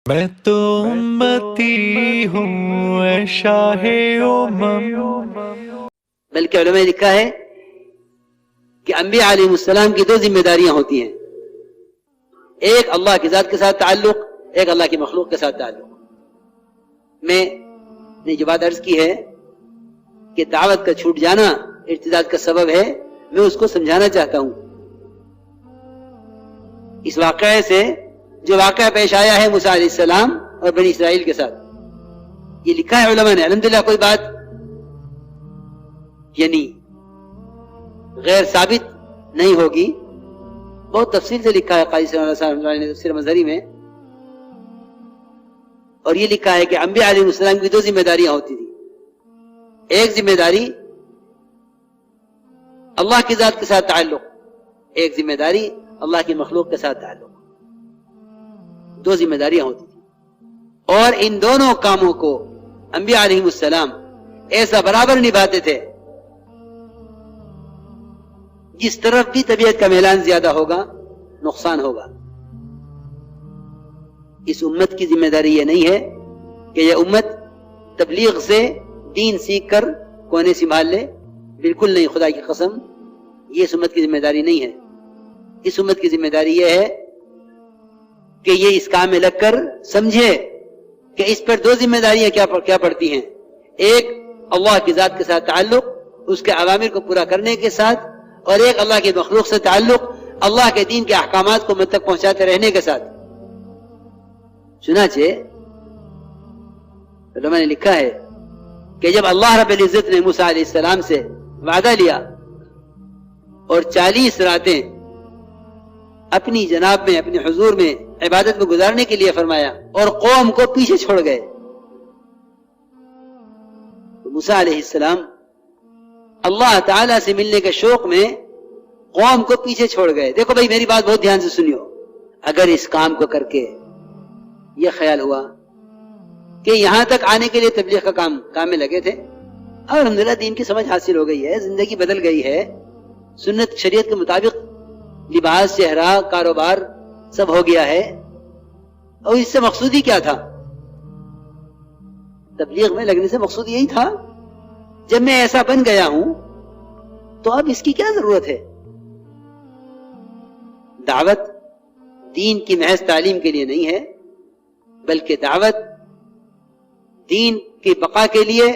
میں تو امتی ہوں اے شاہ امم. بلکہ علماء نے لکھا ہے کہ انبیاء علیہ السلام کی دو ذمہ داریاں ہوتی ہیں، ایک اللہ کی ذات کے ساتھ تعلق، ایک اللہ کی مخلوق کے ساتھ تعلق. میں نے جو بات عرض کی ہے کہ دعوت کا چھوٹ جانا ارتداد کا سبب ہے، میں اس کو سمجھانا چاہتا ہوں. اس واقعے سے جو واقعہ پیش آیا ہے موسیٰ علیہ السلام اور بنی اسرائیل کے ساتھ، یہ لکھا ہے علماء نے. الحمدللہ کوئی بات یعنی غیر ثابت نہیں ہوگی، بہت تفصیل سے لکھا ہے قاضی صلی اللہ علیہ وسلم نے تفسیر مظہری میں. اور یہ لکھا ہے کہ انبیاء علیہ السلام کی دو ذمہ داریاں ہوتی تھی. ایک ذمہ داری اللہ کی ذات کے ساتھ تعلق، ایک ذمہ داری اللہ کی مخلوق کے ساتھ تعلق. دو ذمہ داریاں ہوتی تھی، اور ان دونوں کاموں کو انبیاء علیہ السلام ایسا برابر نبھاتے تھے. جس طرف بھی طبیعت کا میلان زیادہ ہوگا نقصان ہوگا. اس امت کی ذمہ داری یہ نہیں ہے کہ یہ امت تبلیغ سے دین سیکھ کر کونے سنبھال لے، بالکل نہیں، خدا کی قسم یہ اس امت کی ذمہ داری نہیں ہے. اس امت کی ذمہ داری یہ ہے کہ یہ اس کام میں لگ کر سمجھے کہ اس پر دو ذمہ داریاں کیا پڑتی ہیں. ایک اللہ کی ذات کے ساتھ تعلق، اس کے اوامر کو پورا کرنے کے ساتھ، اور ایک اللہ کی مخلوق سے تعلق، اللہ کے دین کے احکامات کو مجھ تک پہنچاتے رہنے کے ساتھ. چنانچہ علماء نے لکھا ہے کہ جب اللہ رب العزت نے موسیٰ علیہ السلام سے وعدہ لیا اور 40 راتیں اپنی جناب میں، اپنے حضور میں عبادت میں گزارنے کے لیے فرمایا اور قوم کو پیچھے چھوڑ گئے، تو موسیٰ علیہ السلام اللہ تعالیٰ سے ملنے کے شوق میں قوم کو پیچھے چھوڑ گئے. دیکھو بھائی میری بات بہت دھیان سے سنیو. اگر اس کام کو کر کے یہ خیال ہوا کہ یہاں تک آنے کے لیے تبلیغ کا کام میں لگے تھے، اور الحمدللہ دین کی سمجھ حاصل ہو گئی ہے، زندگی بدل گئی ہے، سنت شریعت کے مطابق لباس، چہرہ، کاروبار سب ہو گیا ہے، اور اس سے مقصود ہی کیا تھا؟ تبلیغ میں لگنے سے مقصود یہی تھا، جب میں ایسا بن گیا ہوں تو اب اس کی کیا ضرورت ہے؟ دعوت دین کی محض تعلیم کے لیے نہیں ہے، بلکہ دعوت دین کی بقا کے لیے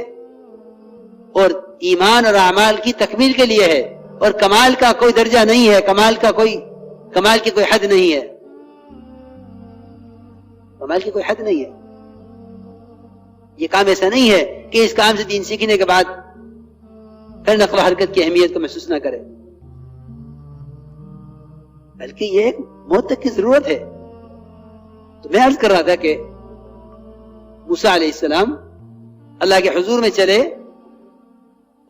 اور ایمان اور اعمال کی تکمیل کے لیے ہے. اور کمال کا کوئی درجہ نہیں ہے، کمال کی کوئی حد نہیں ہے، کمال کی کوئی حد نہیں ہے. یہ کام ایسا نہیں ہے کہ اس کام سے دین سیکھنے کے بعد پھر نقل و حرکت کی اہمیت کو محسوس نہ کرے، بلکہ یہ ایک موت تک کی ضرورت ہے. تو میں عرض کر رہا تھا کہ موسیٰ علیہ السلام اللہ کے حضور میں چلے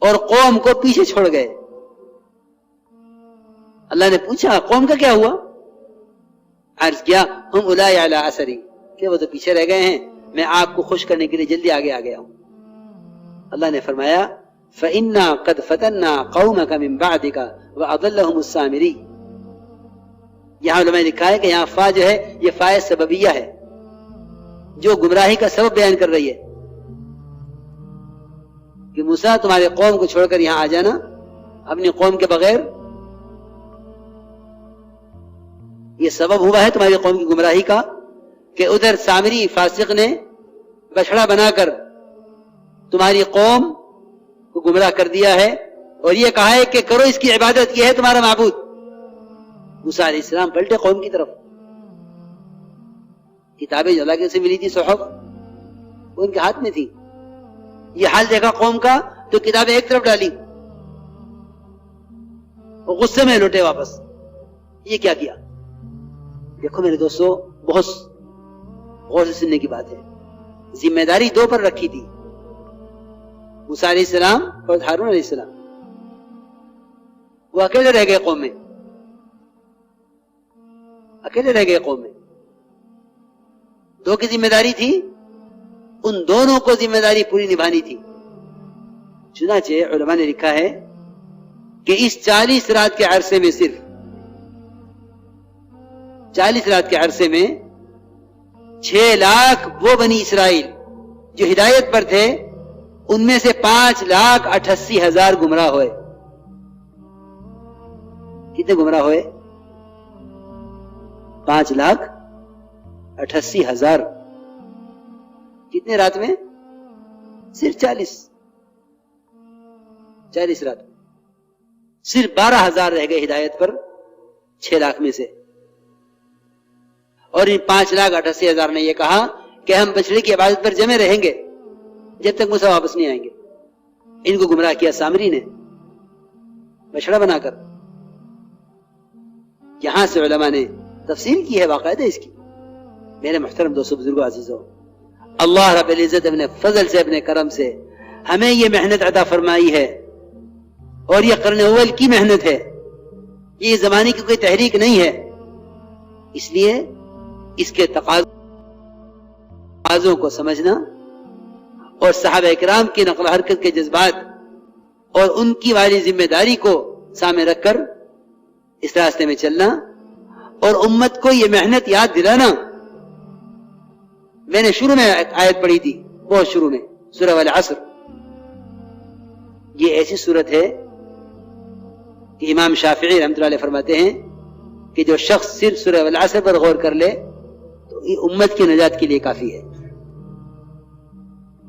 اور قوم کو پیچھے چھوڑ گئے. اللہ نے پوچھا قوم کا کیا ہوا؟ عرض کیا ہم اولائی علی اثری، کہ وہ تو پیچھے رہ گئے ہیں، میں آپ کو خوش کرنے کے لیے جلدی آگے آ گیا ہوں. اللہ نے فرمایا فَإِنَّا قَدْ فَتَنَّا قَوْمَكَ مِن بَعْدِكَ وَأَضَلَّهُمُ السَّامِرِي. یہاں علماء نے لکھا ہے کہ یہاں فا جو ہے یہ فائے سببیہ ہے، جو گمراہی کا سبب بیان کر رہی ہے کہ موسیٰ تمہارے قوم کو چھوڑ کر یہاں آ جانا اپنی قوم کے بغیر، یہ سبب ہوا ہے تمہاری قوم کی گمراہی کا کہ ادھر سامری فاسق نے بچڑا بنا کر تمہاری قوم کو گمراہ کر دیا ہے، اور یہ کہا ہے کہ کرو اس کی عبادت، یہ ہے تمہارا معبود. موسیٰ علیہ السلام پلٹے قوم کی طرف، کتابیں جو اللہ کے سے ملی تھی، صحف وہ ان کے ہاتھ میں تھی. یہ حال دیکھا قوم کا تو کتابیں ایک طرف ڈالی، وہ غصے میں لوٹے واپس. یہ کیا کیا؟ دیکھو میرے دوستو، بہت غور سے سننے کی بات ہے. ذمہ داری دو پر رکھی تھی، موسیٰ علیہ السلام اور ہارون علیہ السلام. وہ اکیلے رہ گئے قوم میں، اکیلے رہ گئے قوم میں. دو کی ذمہ داری تھی، ان دونوں کو ذمہ داری پوری نبھانی تھی. چنانچہ علماء نے لکھا ہے کہ اس 40 رات کے عرصے میں، صرف 40 رات کے عرصے میں 6 لاکھ وہ بنی اسرائیل جو ہدایت پر تھے، ان میں سے 5,88,000 گمراہ ہوئے. کتنے گمراہ ہوئے؟ 5,88,000. کتنے رات میں؟ صرف 40 رات میں. صرف 12,000 رہ گئے ہدایت پر 6 لاکھ میں سے. اور ان 5,88,000 نے یہ کہا کہ ہم بچڑے کی عبادت پر جمے رہیں گے جب تک موسیٰ واپس نہیں آئیں گے. ان کو گمراہ کیا سامری نے بچڑا بنا کر. یہاں سے علماء نے تفسیر کی ہے باقاعدہ اس کی. میرے محترم دوستو، بزرگوں، عزیزوں، اللہ رب العزت اپنے فضل سے، اپنے کرم سے ہمیں یہ محنت عطا فرمائی ہے، اور یہ قرن اول کی محنت ہے، یہ زمانے کی کوئی تحریک نہیں ہے. اس لیے اس کے تقاضوں کو سمجھنا اور صحابہ اکرام کی نقل و حرکت کے جذبات اور ان کی والی ذمہ داری کو سامنے رکھ کر اس راستے میں چلنا اور امت کو یہ محنت یاد دلانا. میں نے شروع میں آیت پڑھی تھی، بہت شروع میں، سورہ والعصر. یہ ایسی صورت ہے کہ امام شافعی رحمۃ اللہ علیہ فرماتے ہیں کہ جو شخص صرف سورہ والعصر پر غور کر لے تو یہ امت کی نجات کے لیے کافی ہے.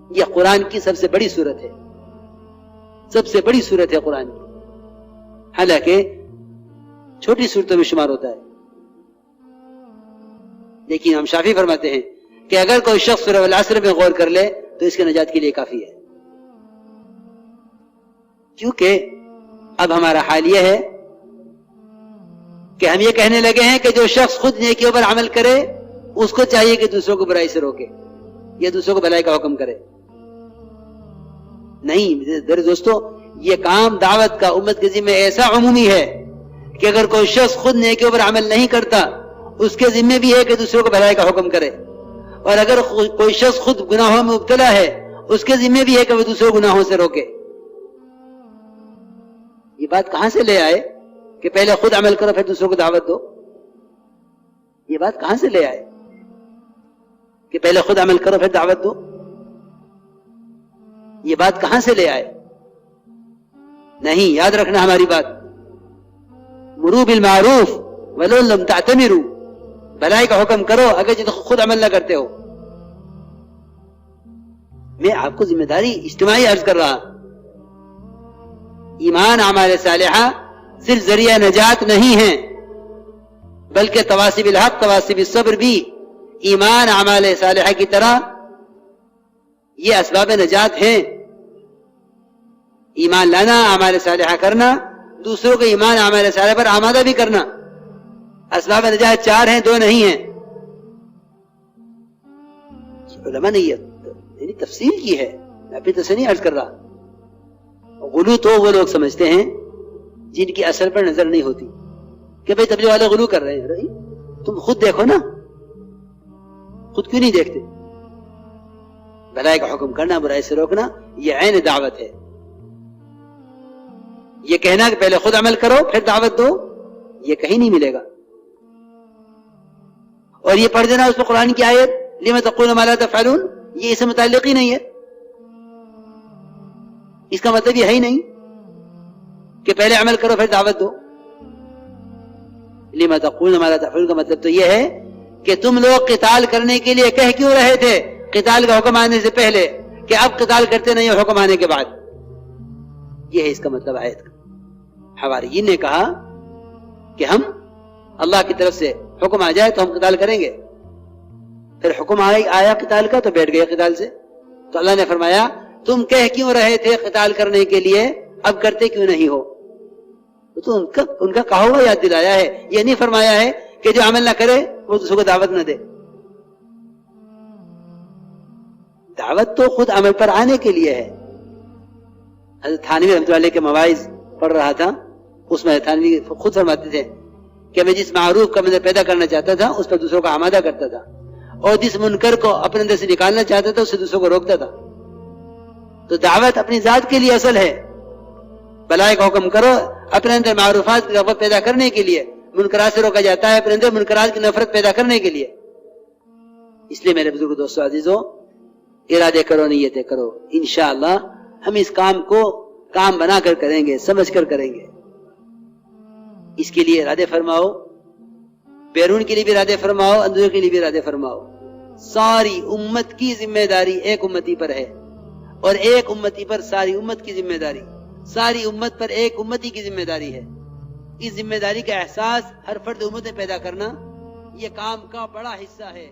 یہ قرآن کی سب سے بڑی صورت ہے، سب سے بڑی صورت ہے قرآن کی، حالانکہ چھوٹی صورتوں میں شمار ہوتا ہے. لیکن ہم شافعی فرماتے ہیں کہ اگر کوئی شخص سورہ والعصر میں غور کر لے تو اس کے نجات کے لیے کافی ہے. کیونکہ اب ہمارا حال یہ ہے کہ ہم یہ کہنے لگے ہیں کہ جو شخص خود نیکیوں پر عمل کرے اس کو چاہیے کہ دوسروں کو برائی سے روکے یا دوسروں کو بھلائی کا حکم کرے. نہیں میرے دوستو، یہ کام دعوت کا امت کے ذمہ ایسا عمومی ہے کہ اگر کوئی شخص خود نیکیوں پر عمل نہیں کرتا اس کے ذمہ بھی ہے کہ دوسروں کو بھلائی کا حکم کرے، اور اگر کوئی شخص خود گناہوں میں مبتلا ہے اس کے ذمہ بھی ہے کہ وہ دوسروں گناہوں سے روکے. یہ بات کہاں سے لے آئے کہ پہلے خود عمل کرو پھر دوسروں کو دعوت دو؟ یہ بات کہاں سے لے آئے کہ پہلے خود عمل کرو پھر دعوت دو؟ یہ بات کہاں سے لے آئے؟ نہیں، یاد رکھنا ہماری بات. مرو بالمعروف ولو لم تعتمروا، بھلائی کا حکم کرو اگر خود عمل نہ کرتے ہو. میں آپ کو ذمہ داری اجتماعی عرض کر رہا. ایمان اعمال صالحہ صرف ذریعہ نجات نہیں ہے، بلکہ تواصی بالحق تواصی بالصبر بھی ایمان اعمال صالحہ کی طرح یہ اسباب نجات ہیں. ایمان لانا، اعمال صالحہ کرنا، دوسروں کو ایمان اعمال صالحہ پر آمادہ بھی کرنا، اسباب نجات 4 ہیں، 2 نہیں ہیں. علماء نے یہ تفصیل کی ہے، میں اپنی تسنی عرض کر رہا. غلو تو وہ لوگ سمجھتے ہیں جن کی اثر پر نظر نہیں ہوتی کہ بھئی تبلیغ والے غلو کر رہے ہیں. تم خود دیکھو نا، خود کیوں نہیں دیکھتے؟ بھلائی کا حکم کرنا، برائی سے روکنا، یہ عین دعوت ہے. یہ کہنا کہ پہلے خود عمل کرو پھر دعوت دو، یہ کہیں نہیں ملے گا. اور یہ پڑھ دینا اس پر قرآن کی آیت لِمَ تَقُولُونَ مَا لَا تَفْعَلُونَ، یہ اس سے متعلق ہی نہیں ہے. اس کا مطلب یہ ہے ہی نہیں کہ پہلے عمل کرو پھر دعوت دو. لِمَ تَقُولُونَ مَا لَا تَفْعَلُونَ کا مطلب تو یہ ہے کہ تم لوگ قتال کرنے کے لیے کہہ کیوں رہے تھے قتال کا حکم آنے سے پہلے کہ اب قتال کرتے نہیں ہو حکم آنے کے بعد. یہ ہے اس کا مطلب آیت کا. حواریین نے کہا کہ ہم اللہ کی طرف سے حکم آ جائے تو ہم قتال کریں گے. پھر حکم آیا قتال کا تو بیٹھ گئے قتال سے. تو اللہ نے فرمایا تم کہہ کیوں رہے تھے قتال کرنے کے لیے، اب کرتے کیوں نہیں ہو؟ تو ان کا کہا ہوا یاد دلایا ہے. یہ نہیں فرمایا ہے کہ جو عمل نہ کرے وہ دوسروں کو دعوت نہ دے. دعوت تو خود عمل پر آنے کے لیے ہے. حضرت تھانوی رحمۃ اللہ علیہ کے مواعظ پڑھ رہا تھا، اس میں تھانوی خود فرماتے تھے کہ میں جس معروف کا منظر پیدا کرنا چاہتا تھا اس پر دوسروں کا آمادہ کرتا تھا، اور جس منکر کو اپنے اندر سے نکالنا چاہتا تھا اس سے دوسروں کو روکتا تھا. تو دعوت اپنی ذات کے لیے اصل ہے. بھلائی کا حکم کرو اپنے اندر معروفات کی رغبت پیدا کرنے کے لیے، منکرات سے روکا جاتا ہے اپنے اندر منکرات کی نفرت پیدا کرنے کے لیے. اس لیے میرے بزرگ دوستو عزیزو، ارادے کرو، نیتیں کرو، انشاءاللہ ہم اس کام کو کام بنا کر کریں گے، سمجھ کر کریں گے۔ اس کے لیے ارادے فرماؤ، بیرون کے لیے بھی ارادے فرماؤ، اندرون کے لیے بھی ارادے فرماؤ۔ ساری امت کی ذمہ داری ایک امتی پر ہے، اور ایک امتی پر ساری امت کی ذمہ داری، ساری امت پر ایک امتی کی ذمہ داری ہے۔ اس ذمہ داری کا احساس ہر فرد امت میں پیدا کرنا یہ کام کا بڑا حصہ ہے۔